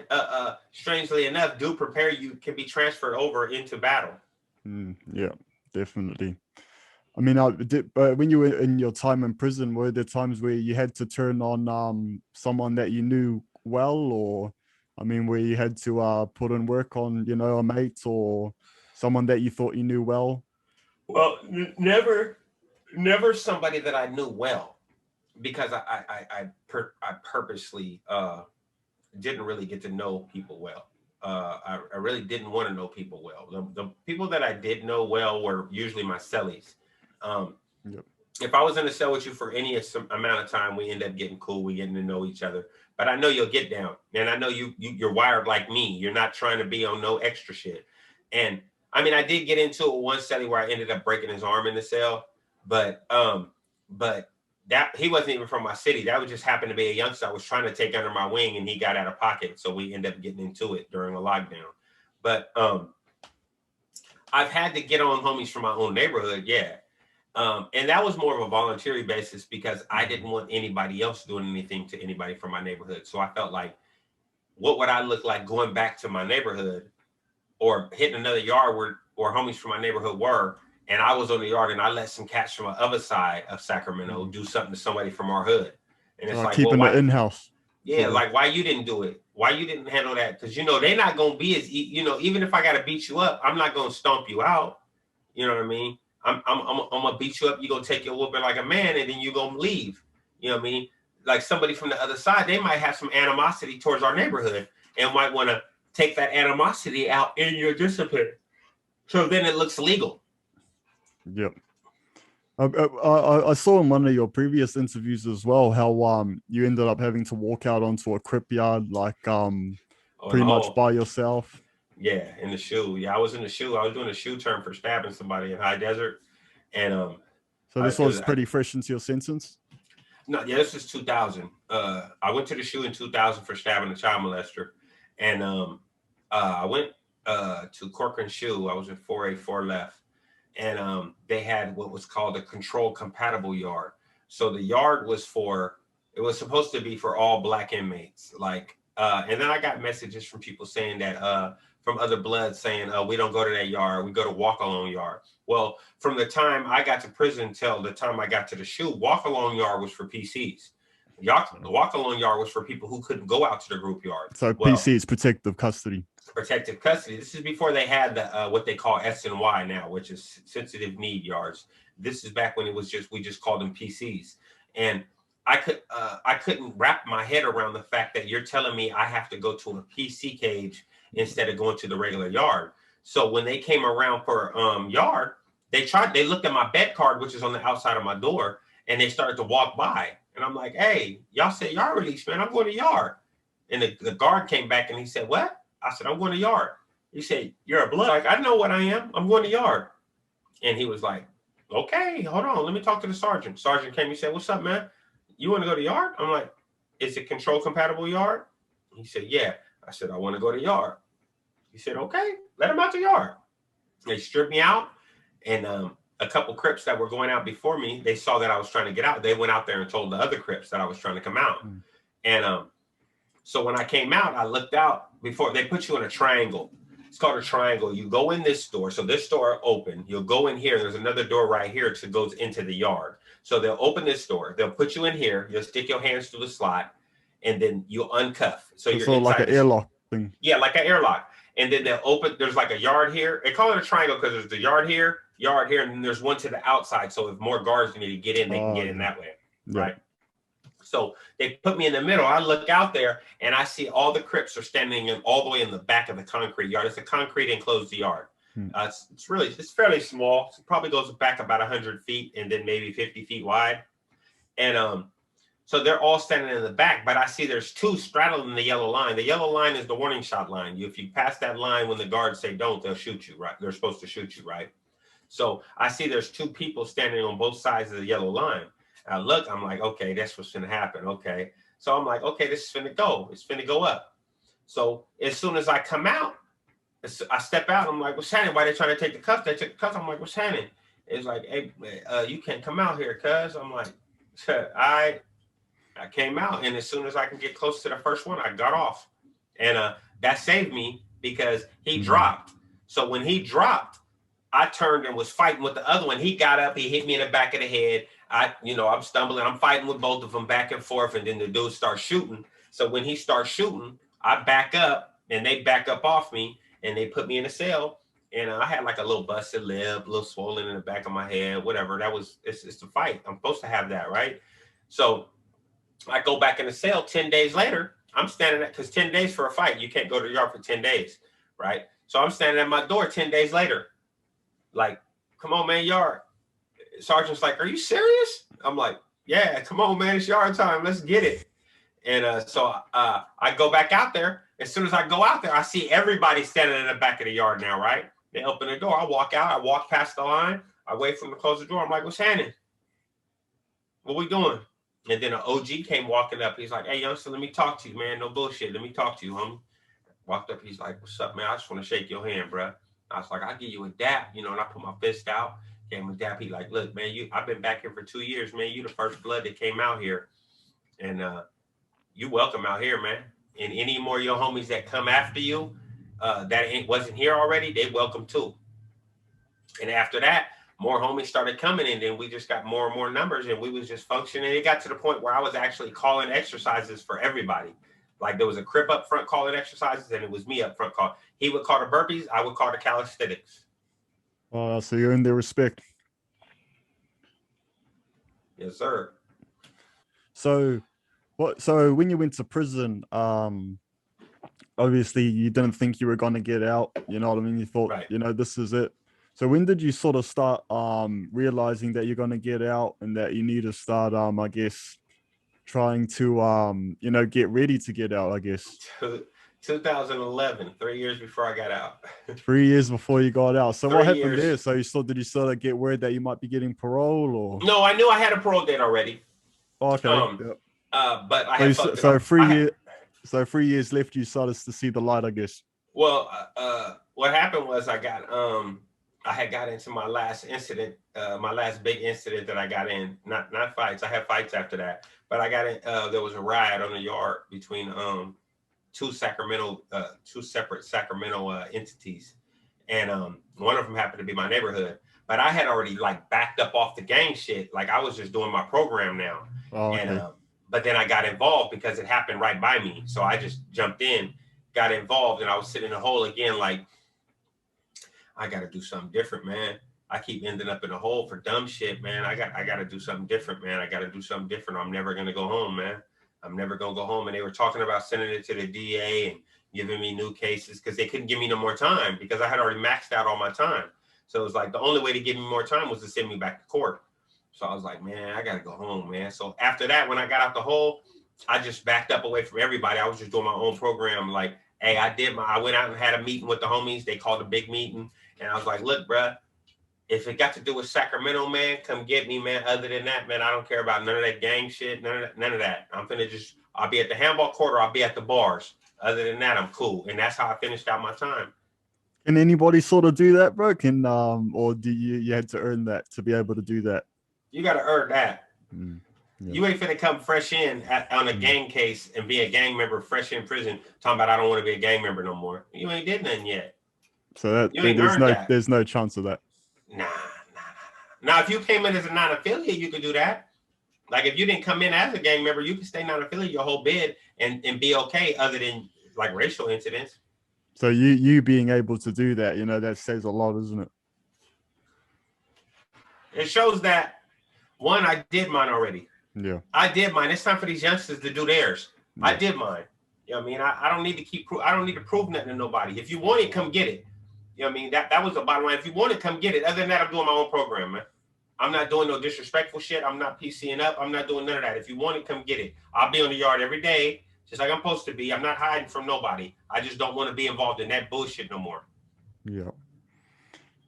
strangely enough, do prepare you, can be transferred over into battle. Yeah, definitely. I mean, but when you were in your time in prison, were there times where you had to turn on someone that you knew well, or I mean, where you had to put in work on, a mate or someone that you thought you knew well? Well, never somebody that I knew well, because I purposely didn't really get to know people well. I really didn't want to know people well. The people that I did know well were usually my cellies. Yep. If I was in a cell with you for any amount of time, we end up getting cool. We getting to know each other. But I know you'll get down, and I know you're wired like me. You're not trying to be on no extra shit. And I mean, I did get into it with one cellie where I ended up breaking his arm in the cell, but that he wasn't even from my city. That would just happen to be a youngster I was trying to take under my wing, and he got out of pocket, so we ended up getting into it during a lockdown. But I've had to get on homies from my own neighborhood, yeah. And that was more of a voluntary basis because I didn't want anybody else doing anything to anybody from my neighborhood. So I felt like, what would I look like going back to my neighborhood or hitting another yard where homies from my neighborhood were, and I was on the yard and I let some cats from the other side of Sacramento do something to somebody from our hood. And it's like, keeping it in-house. Yeah, like why you didn't do it? why you didn't handle that? Because, you know, they're not going to be as, you know, even if I got to beat you up, I'm not going to stomp you out. You know what I mean? I'm going to beat you up. You're going to take your whooping like a man, and then you're going to leave. You know what I mean? Like somebody from the other side, they might have some animosity towards our neighborhood and might want to take that animosity out in your discipline. So then it looks legal. Yep. I saw in one of your previous interviews as well how you ended up having to walk out onto a crip yard like pretty much by yourself. Yeah, in the shoe. Yeah, I was in the shoe. I was doing a shoe turn for stabbing somebody in High Desert, and so this was pretty fresh into your sentence. No, yeah, this is 2000. I went to the shoe in 2000 for stabbing a child molester, and I went to Corcoran Shoe. I was in 484 left. And they had what was called a control compatible yard. So the yard was it was supposed to be for all Black inmates. Like, and then I got messages from people saying that, from other bloods saying, we don't go to that yard. We go to walk along yard. Well, from the time I got to prison till the time I got to the shoe, walk along yard was for PCs. The walk along yard was for people who couldn't go out to the group yard. So PCs, protective custody. Protective custody. This is before they had the what they call S&Y now, which is sensitive need yards. This is back when it was we just called them PCs. And I couldn't wrap my head around the fact that you're telling me I have to go to a PC cage instead of going to the regular yard. So when they came around for yard, they looked at my bed card, which is on the outside of my door, and they started to walk by. And I'm like, hey, y'all said yard release, man. I'm going to yard. And the guard came back and he said, what? I said, I'm going to yard. He said, you're a blood. Like, I know what I am. I'm going to yard. And he was like, okay, hold on. Let me talk to the sergeant. Sergeant came and said, what's up, man? You want to go to yard? I'm like, is it control compatible yard? He said, yeah. I said, I want to go to yard. He said, okay, let him out the yard. They stripped me out. And a couple Crips that were going out before me, they saw that I was trying to get out. They went out there and told the other Crips that I was trying to come out. And so when I came out, I looked out before they put you in a triangle. It's called a triangle. You go in this door. So this door open. You'll go in here. There's another door right here that goes into the yard. So they'll open this door. They'll put you in here. You'll stick your hands through the slot, and then you'll uncuff. So you're like an airlock thing. Yeah, like an airlock. And then they'll open. There's like a yard here. They call it a triangle because there's the yard here, and then there's one to the outside. So if more guards need to get in, they can get in that way. Yeah. Right. So they put me in the middle. I look out there and I see all the Crips are standing all the way in the back of the concrete yard. It's a concrete enclosed yard. It's fairly small. It probably goes back about 100 feet and then maybe 50 feet wide. And so they're all standing in the back, but I see there's two straddling the yellow line. The yellow line is the warning shot line. If you pass that line when the guards say don't, they'll shoot you, right? They're supposed to shoot you, right? So I see there's two people standing on both sides of the yellow line. I look, I'm like, okay, that's what's going to happen. Okay. So I'm like, okay, this is finna go. It's finna go up. So as soon as I come out, I step out. I'm like, what's happening? Why they trying to take the cuffs? They took the cuffs. I'm like, what's happening? It's like, hey, you can't come out here, cuz. I'm like, I came out. And as soon as I can get close to the first one, I got off. And that saved me because he dropped. So when he dropped, I turned and was fighting with the other one. He got up. He hit me in the back of the head. I'm stumbling. I'm fighting with both of them back and forth. And then the dude starts shooting. So when he starts shooting, I back up and they back up off me and they put me in a cell. And I had like a little busted lip, a little swollen in the back of my head, whatever. It's a fight. I'm supposed to have that, right? So I go back in the cell 10 days later. I'm standing because 10 days for a fight. You can't go to the yard for 10 days, right? So I'm standing at my door 10 days later. Like, come on, man, yard. Sergeant's like, are you serious? I'm like, yeah, come on, man, it's yard time. Let's get it. And so I go back out there. As soon as I go out there, I see everybody standing in the back of the yard now, right? They open the door. I walk out. I walk past the line. I wait for them to close the door. I'm like, what's happening? What we doing? And then an OG came walking up. He's like, hey, youngster, let me talk to you, man. No bullshit. Let me talk to you, homie. Walked up. He's like, what's up, man? I just want to shake your hand, bro. I was like, I'll give you a dap, and I put my fist out. Gave him a dap. He like, look, man, I've been back here for 2 years, man. You the first blood that came out here. And you welcome out here, man. And any more of your homies that come after you that wasn't here already, they welcome too. And after that, more homies started coming, and then we just got more and more numbers, and we was just functioning. It got to the point where I was actually calling exercises for everybody. Like there was a crip up front calling exercises, and it was me up front calling. He would call the burpees, I would call the calisthenics. Oh, so you're in their respect. Yes, sir. So when you went to prison, obviously you didn't think you were gonna get out, you know what I mean? You thought, Right. you know, this is it. So when did you sort of start realizing that you're gonna get out and that you need to start I guess trying to you know, get ready to get out, I guess? 2011, 3 years before I got out. 3 years before you got out. So what 3 happened years. there? So did you sort of get word that you might be getting parole or? No, I knew I had a parole date already. Oh, okay. Yep. But I had fucked it so up. 3 years. So 3 years left, you started to see the light, I guess. Well, what happened was I had got into my last incident, my last big incident that I got in. Not fights. I had fights after that, but I got in. There was a riot on the yard between two separate Sacramento entities, and one of them happened to be my neighborhood. But I had already like backed up off the gang shit. Like I was just doing my program now, and but then I got involved because it happened right by me. So I just jumped in, got involved, and I was sitting in a hole again. Like I got to do something different, man. I keep ending up in a hole for dumb shit, man. I got to do something different, man. I got to do something different. I'm never gonna go home, man. I'm never gonna go home. And they were talking about sending it to the DA and giving me new cases because they couldn't give me no more time because I had already maxed out all my time. So it was like the only way to give me more time was to send me back to court. So I was like, man, I got to go home, man. So after that, when I got out the hole, I just backed up away from everybody. I was just doing my own program. Like, hey, I went out and had a meeting with the homies. They called a big meeting. And I was like, look, bruh, if it got to do with Sacramento, man, come get me, man. Other than that, man, I don't care about none of that gang shit, none of that. I'm finna I'll be at the handball court or I'll be at the bars. Other than that, I'm cool. And that's how I finished out my time. Can anybody sort of do that, bro? Can or do you had to earn that to be able to do that? You got to earn that. Yeah. You ain't finna come fresh in on a gang case and be a gang member fresh in prison talking about I don't want to be a gang member no more. You ain't did nothing yet. So there's no chance of that. Nah. Now, if you came in as a non-affiliate, you could do that. Like if you didn't come in as a gang member, you could stay non-affiliate your whole bid and be okay other than like racial incidents. So you being able to do that, you know, that says a lot, isn't it? It shows that, one, I did mine already. Yeah. I did mine. It's time for these youngsters to do theirs. Yeah. I did mine. You know what I mean? I don't need to I don't need to prove nothing to nobody. If you want it, come get it. You know what I mean? That was the bottom line. If you want it, come get it. Other than that, I'm doing my own program, man. I'm not doing no disrespectful shit. I'm not PCing up. I'm not doing none of that. If you want it, come get it. I'll be on the yard every day, just like I'm supposed to be. I'm not hiding from nobody. I just don't want to be involved in that bullshit no more. Yeah.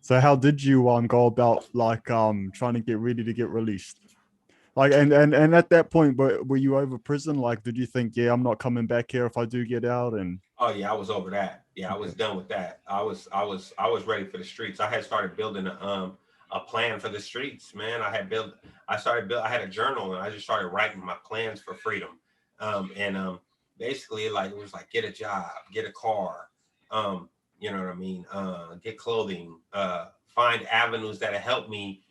So how did you go about like trying to get ready to get released? Like and at that point, were you over prison? Like, did you think, yeah, I'm not coming back here if I do get out? And oh yeah, I was over that. Yeah, I was done with that. I was ready for the streets. I had started building a plan for the streets, man. I had a journal and I just started writing my plans for freedom. Basically like it was like get a job, get a car, you know what I mean? Get clothing, find avenues that'll help me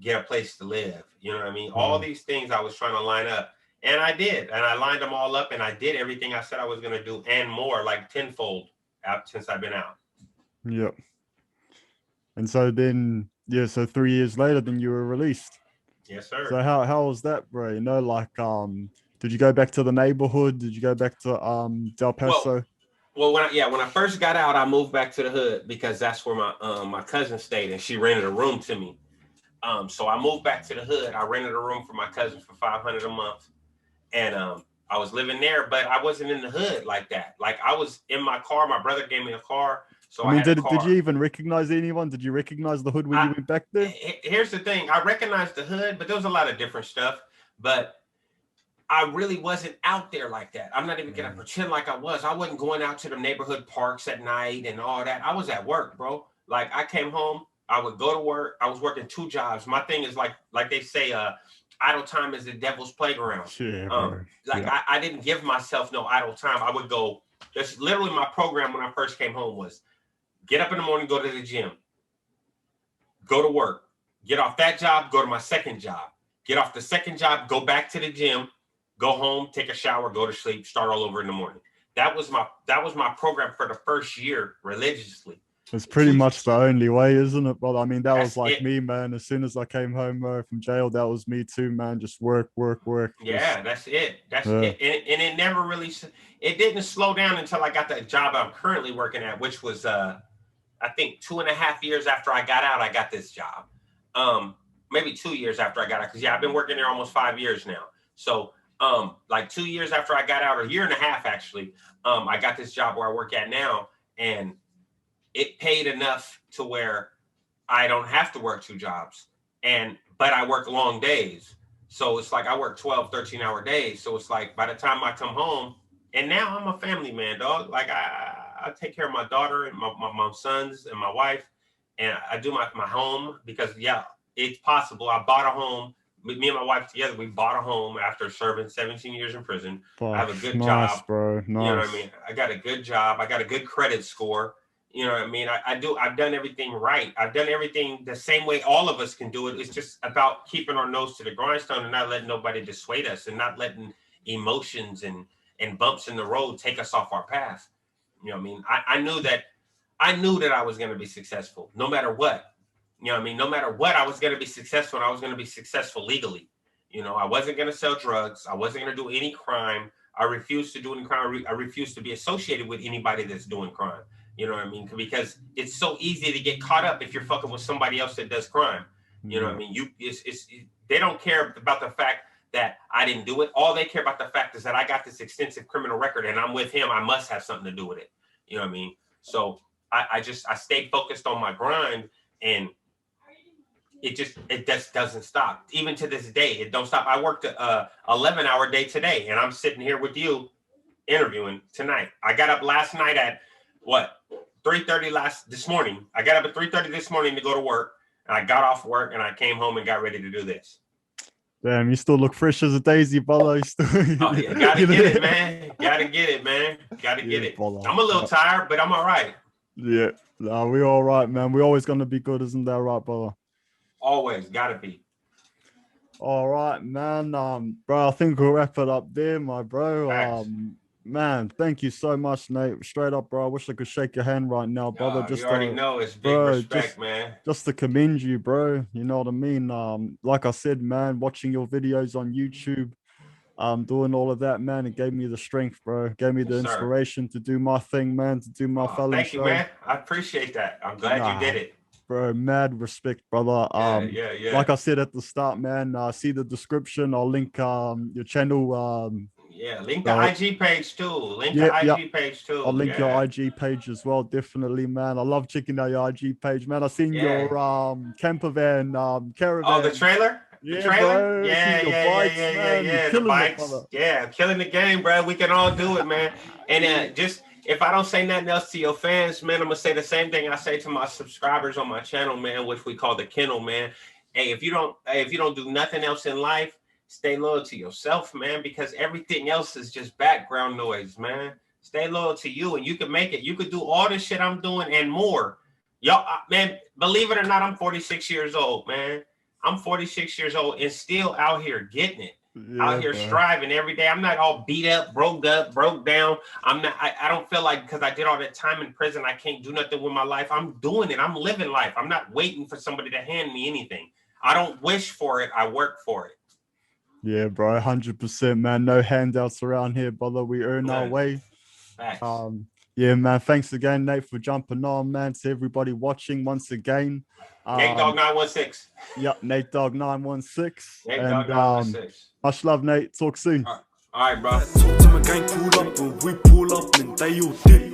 get a place to live. You know what I mean? All these things I was trying to line up, and I did, and I lined them all up, and I did everything I said I was going to do and more, like tenfold since I've been out. Yep. And so then, yeah, so 3 years later, then you were released. Yes, sir. So how was that, bro? You know, like, did you go back to the neighborhood? Did you go back to Del Paso? Well, when I first got out, I moved back to the hood because that's where my cousin stayed, and she rented a room to me. So I moved back to the hood. I rented a room for my cousin for $500 a month, and I was living there, but I wasn't in the hood like that. Like I was in my car. My brother gave me a car, so I mean, did you even recognize anyone? Did you recognize the hood when you went back there? Here's the thing: I recognized the hood, but there was a lot of different stuff. But I really wasn't out there like that. I'm not even gonna pretend like I was. I wasn't going out to the neighborhood parks at night and all that. I was at work, bro. Like I came home. I would go to work. I was working 2 jobs. My thing is like they say, idle time is the devil's playground. Yeah, I didn't give myself no idle time. I would go. That's literally my program when I first came home was get up in the morning, go to the gym, go to work, get off that job, go to my second job, get off the second job, go back to the gym, go home, take a shower, go to sleep, start all over in the morning. That was my program for the first year religiously. It's pretty much the only way, isn't it, brother? I mean, that was like it. me, man. As soon as I came home from jail, that was me too, man. Just work. Yeah, that's it. That's Yeah. it. And it never really, it didn't slow down until I got the job I'm currently working at, which was, I think 2.5 years after I got out, I got this job. Maybe 2 years after I got out, because I've been working there almost 5 years now. So, like 2 years after I got out, or 1.5 years actually, I got this job where I work at now, and it paid enough to where I don't have to work 2 jobs, but I work long days. So it's like I work 12, 13-hour days. So it's like by the time I come home, and now I'm a family man, dog. Like I take care of my daughter and my sons and my wife, and I do my home because, yeah, it's possible. I bought a home. Me and my wife together, we bought a home after serving 17 years in prison. I have a good job, bro. Nice. You know what I mean? I got a good job. I got a good credit score. You know what I mean? I've done everything right. I've done everything the same way all of us can do it. It's just about keeping our nose to the grindstone and not letting nobody dissuade us, and not letting emotions and bumps in the road take us off our path. You know what I mean? I knew that I was going to be successful no matter what. You know what I mean? No matter what, I was going to be successful, and I was going to be successful legally. You know, I wasn't going to sell drugs. I wasn't going to do any crime. I refused to do any crime. I refused to be associated with anybody that's doing crime. You know what I mean? Because it's so easy to get caught up if you're fucking with somebody else that does crime. You know what I mean? They don't care about the fact that I didn't do it. All they care about the fact is that I got this extensive criminal record and I'm with him. I must have something to do with it. You know what I mean? So I stayed focused on my grind, and it just doesn't stop. Even to this day, it don't stop. I worked a 11-hour day today, and I'm sitting here with you interviewing tonight. I got up last night at 3:30 this morning. I got up at 3:30 this morning to go to work, and I got off work and I came home and got ready to do this. Damn, you still look fresh as a daisy, brother. Yeah, gotta get it, man. Gotta get it, man. Gotta get it. Brother. I'm a little tired, but I'm all right. Yeah, no, we all right, man. We're always gonna be good, isn't that right, brother? Always gotta be. All right, man. Bro, I think we'll wrap it up there, my bro. Thanks. Man, thank you so much, Nate. Straight up, bro. I wish I could shake your hand right now, brother. You already know it's big respect, man. Just to commend you, bro. You know what I mean? Like I said, man, watching your videos on YouTube, doing all of that, man, it gave me the strength, bro. Gave me the inspiration to do my thing, man, to do my fellow Thank show. you, man. I appreciate that. I'm glad you did it. Bro, mad respect, brother. Yeah. Like I said at the start, man, see the description. I'll link your channel. Link the IG page too. Link the IG page too. I'll link your IG page as well. Definitely, man. I love checking out your IG page, man. I seen your camper van, caravan. Oh, the trailer? Yeah, the trailer? bro. Yeah. The bikes. Yeah, killing the game, bro. We can all do it, man. And just if I don't say nothing else to your fans, man, I'm gonna say the same thing I say to my subscribers on my channel, man, which we call the kennel, man. Hey, if you don't do nothing else in life, stay loyal to yourself, man, because everything else is just background noise, man. Stay loyal to you, and you can make it. You could do all the shit I'm doing and more. Y'all, man, believe it or not, I'm 46 years old, man. I'm 46 years old and still out here getting it. Out here striving every day. I'm not all beat up, broke down. I don't feel like because I did all that time in prison, I can't do nothing with my life. I'm doing it. I'm living life. I'm not waiting for somebody to hand me anything. I don't wish for it. I work for it. Yeah, bro, 100%, man. No handouts around here, brother. We earn our way. Facts. Yeah, man. Thanks again, Nate, for jumping on, man. To everybody watching once again. Nate Dogg916. Yep, Nate Dogg916. Nate Dogg916. Much love, Nate. Talk soon. All right, bro. Talk to my gang, pull up, and we pull up, and they all dip.